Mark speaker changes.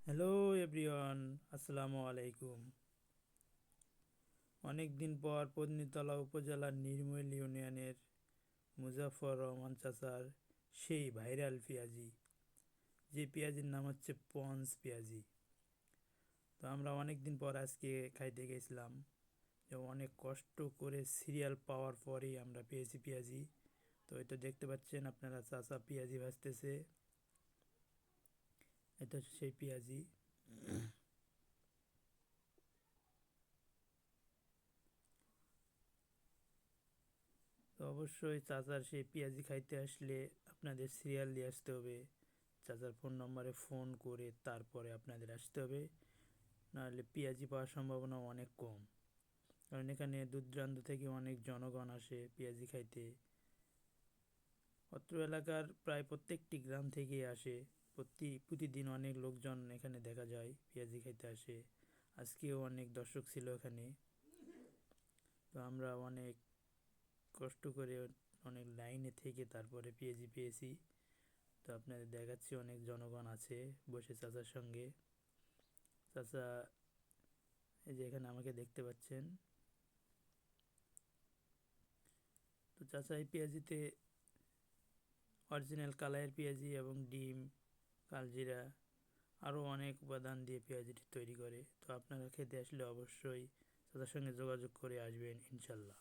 Speaker 1: Hello everyone, আসসালামু আলাইকুম। অনেক দিন পর পত্নীতলা উপজেলার নির্মল ইউনিয়নের মুজাফফর রহমান চাচার সেই ভাইরাল পেঁয়াজি, যে পেঁয়াজির নাম হচ্ছে পন্স পেঁয়াজি। তো আমরা অনেক দিন পর আজকে খাইতে গেছিলাম, যে অনেক কষ্ট করে সিরিয়াল পাওয়ার পরেই আমরা পেয়েছি পেঁয়াজি। তো এটা দেখতে পাচ্ছেন আপনারা, চাচা পেঁয়াজি ভাজতেছে। এটা হচ্ছে সেই পেঁয়াজি। তো অবশ্যই চাচার সেই পেঁয়াজি খাইতে আসলে আপনাদের সিরিয়াল দিয়ে আসতে হবে। চাচার ফোন নম্বরে ফোন করে তারপরে আপনাদের আসতে হবে, নাহলে পেঁয়াজি পাওয়ার সম্ভাবনা অনেক কম। কারণ এখানে দূর দূরান্ত থেকে অনেক জনগণ আসে পেঁয়াজি খাইতে। অত্র এলাকার প্রায় প্রত্যেকটি গ্রাম থেকেই আসে। প্রতিদিন অনেক লোকজন এখানে দেখা যায় পেঁয়াজি খাইতে আসে। আজকেও অনেক দর্শক ছিল এখানে। তো আমরা অনেক কষ্ট করে, অনেক লাইনে থেকে তারপরে পেঁয়াজি পেয়েছি। তো আপনাদের দেখাচ্ছি, অনেক জনগণ আছে বসে চাচার সঙ্গে। চাচা এই যে এখানে আমাকে দেখতে পাচ্ছেন। তো চাচা এই পেঁয়াজিতে অরিজিনাল কালাইয়ের পেঁয়াজি এবং ডিম, কালজিরা, আরও অনেক উপাদান দিয়ে পেঁয়াজিটি তৈরি করে। তো আপনারা খেতে আসলে অবশ্যই চাচার সঙ্গে যোগাযোগ করে আসবেন ইনশাল্লাহ।